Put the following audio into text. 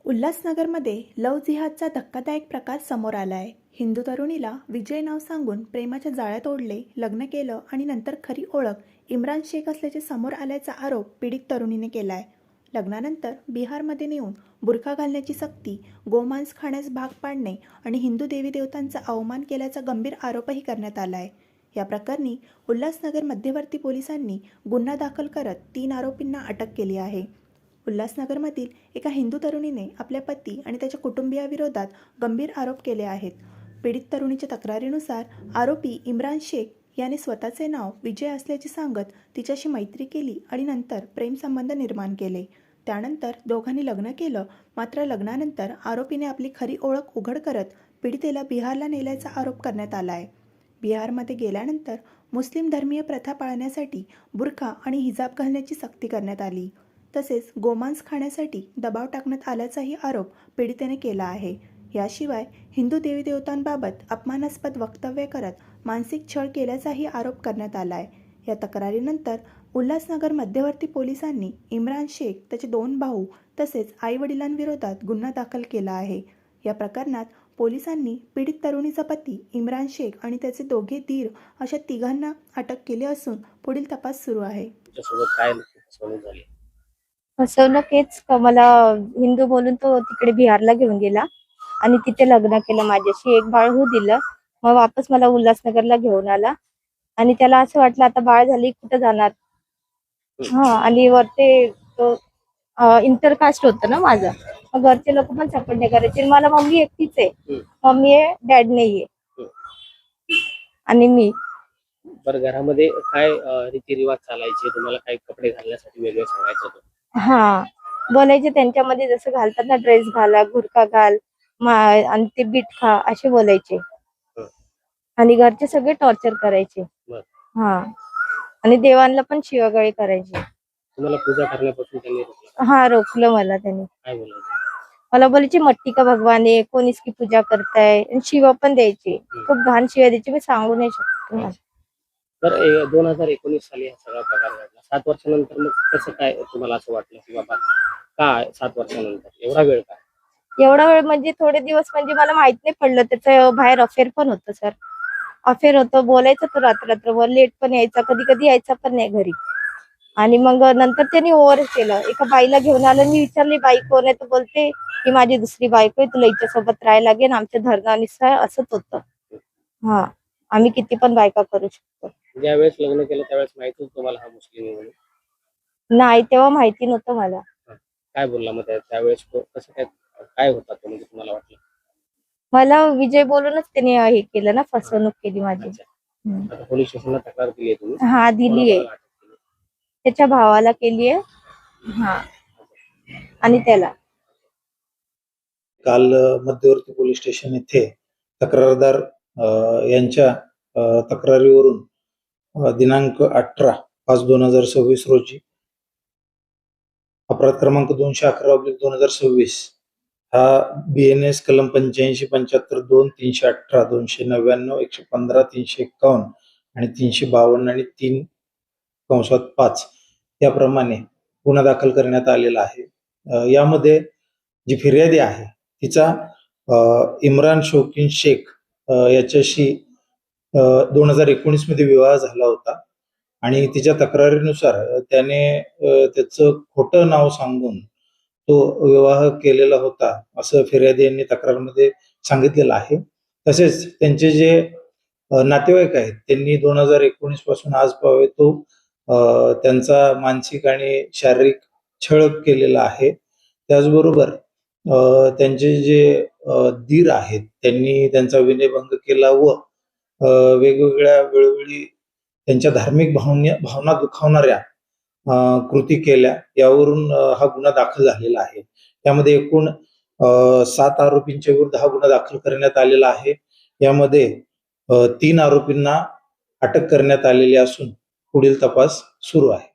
उल्हासनगरमध्ये लव्ह जिहादचा धक्कादायक प्रकार समोर आला आहे. हिंदू तरुणीला विजय नाव सांगून प्रेमाच्या जाळ्यात ओढले, लग्न केलं आणि नंतर खरी ओळख इम्रान शेख असल्याचे समोर आल्याचा आरोप पीडित तरुणीने केला आहे. लग्नानंतर बिहारमध्ये नेऊन बुरखा घालण्याची सक्ती, गोमांस खाण्यास भाग पाडणे आणि हिंदू देवी देवतांचा अवमान केल्याचा गंभीर आरोपही करण्यात आला आहे. या प्रकरणी उल्हासनगर मध्यवर्ती पोलिसांनी गुन्हा दाखल करत 3 आरोपींना अटक केली आहे. उल्हासनगरमधील एका हिंदू तरुणीने आपल्या पती आणि त्याच्या कुटुंबियाविरोधात गंभीर आरोप केले आहेत. पीडित तरुणीच्या तक्रारीनुसार आरोपी इम्रान शेख याने स्वतःचे नाव विजय असल्याचे सांगत तिच्याशी मैत्री केली आणि नंतर प्रेमसंबंध निर्माण केले. त्यानंतर दोघांनी लग्न केलं. मात्र लग्नानंतर आरोपीने आपली खरी ओळख उघड करत पीडितेला बिहारला नेल्याचा आरोप करण्यात आला आहे. बिहारमध्ये गेल्यानंतर मुस्लिम धर्मीय प्रथा पाळण्यासाठी बुरखा आणि हिजाब घालण्याची सक्ती करण्यात आली. तसेच गोमांस खाण्यासाठी दबाव टाकण्यात आल्याचाही आरोप पीडितेने केला आहे. याशिवाय हिंदू देवी देवतांबाबत अपमानास्पद वक्तव्य करत मानसिक छळ केल्याचाही आरोप करण्यात आला आहे. या तक्रारीनंतर उल्हासनगर मध्यवर्ती पोलिसांनी इम्रान शेख, त्याचे 2 भाऊ तसेच आईवडिलांविरोधात गुन्हा दाखल केला आहे. या प्रकरणात पोलिसांनी पीडित तरुणीचा पती इम्रान शेख आणि त्याचे दोघे दीर अशा 3घांना अटक केली असून पुढील तपास सुरू आहे. फसवणूक हेच मला हिंदू बोलून तो तिकडे बिहारला घेऊन गेला आणि तिथे लग्न केलं माझ्याशी, एक बाळ होऊ दिलं. मग वापस मला उल्हासनगरला घेऊन आला आणि त्याला असं वाटलं आता बाळ झाली कुठं जाणार. आणि वरते तो इंटरकास्ट होतं ना माझं. मग घरचे लोक पण सपोर्ट नाही करायचे. मला मम्मी एकटीच आहे, मम्मी आहे, डॅड नाहीये आणि मी. बरं, घरामध्ये काय रीतिरिवाज चालायचे? तुम्हाला काही कपडे घालण्यासाठी वेगळे सांगायचं होतं? बोलायचे त्यांच्यामध्ये जसं घालतात ना, ड्रेस घाला, बुरखा घाल आणि ते बीट खा असे बोलायचे. आणि घरचे सगळे टॉर्चर करायचे. आणि देवांना पण शिवागाळी करायची. तुम्हाला पूजा करण्यापासून त्यांनी रोखलं मला त्यांनी. काय बोलायचं? मला बोलायचे मट्टी का भगवान आहे, कोण इसकी पूजा करताय, आणि शिवा पण द्यायची. खूप घाण शिवा द्यायची, मी सांगू नाही शकतो. तर 2019 साली हा सगळा प्रकार घडला. 7 वर्षानंतर मग कसं काय तुम्हाला असं वाटलं की बाबा काय 7 वर्षानंतर एवढा वेळ काय? एवढा वेळ म्हणजे थोडे दिवस, म्हणजे मला माहित नाही पडलं. त्याचं बाहेर अफेअर पण होतं सर, अफेअर होतं. बोलायचं तो रात्रभर, लेट पण यायचा, कधी कधी यायचा पण नाही घरी. आणि मग नंतर त्यांनी ओव्हर केलं. एका बाईला घेऊन आलं. मी विचारली बाई कोण आहे, तर बोलते की माझी दुसरी बायको आहे, तुला हिच्यासोबत राहायला लागेल, आमच्या धर्मानुसार असंच होतं. आम्ही किती पण बायका करू शकतो. ज्यावेळेस लग्न केलं त्यावेळेस माहिती होतं तुम्हाला हा मुस्लिम आहे म्हणून? नाही, तेव्हा माहिती नव्हतं मला. काय बोलला मग त्यावेळेस? कसं काय होता तो, म्हणजे तुम्हाला वाटलं? मला विजय बोलूनच त्याने हे केलं ना, फसवणूक केली माझी. आता पोलीस स्टेशनला तक्रार दिली आहे तुम्ही? दिलीये. त्याच्या भावाला केलीये आणि त्याला. काल मध्यवर्ती पोलीस स्टेशन येथे तक्रारदार यांच्या तक्रारीवरून दिनांक 18/5/2026 रोजी अपराध क्रमांक 211/2026 हा BNS कलम 85-75-2, 318, 299, 115, 351 आणि 352 आणि 3/5 याप्रमाणे गुन्हा दाखल करण्यात आलेला आहे. यामध्ये जी फिर्यादी आहे तिचा इम्रान शौकीन शेख याच्याशी 2019 मध्ये विवाह झाला होता आणि तिच्या तक्रारीनुसार त्याने त्याचं खोटं नाव सांगून तो विवाह केलेला होता असं फिर्यादी यांनी तक्रारमध्ये सांगितलेलं आहे. तसेच त्यांचे जे नातेवाईक आहेत त्यांनी 2019 पासून आज पावे तो त्यांचा मानसिक आणि शारीरिक छळ केलेला आहे. त्याचबरोबर त्यांचे जे दीर आहेत त्यांनी त्यांचा विनयभंग केला व वेगवेगळ्या वेळोवेळी त्यांच्या धार्मिक भावना दुखावणाऱ्या कृती केल्या. यावरून हा गुन्हा दाखल झालेला आहे. त्यामध्ये एकूण 7 आरोपींच्या विरुद्ध हा गुन्हा दाखल करण्यात आलेला आहे. यामध्ये 3 आरोपींना अटक करण्यात आलेली असून पुढील तपास सुरू आहे.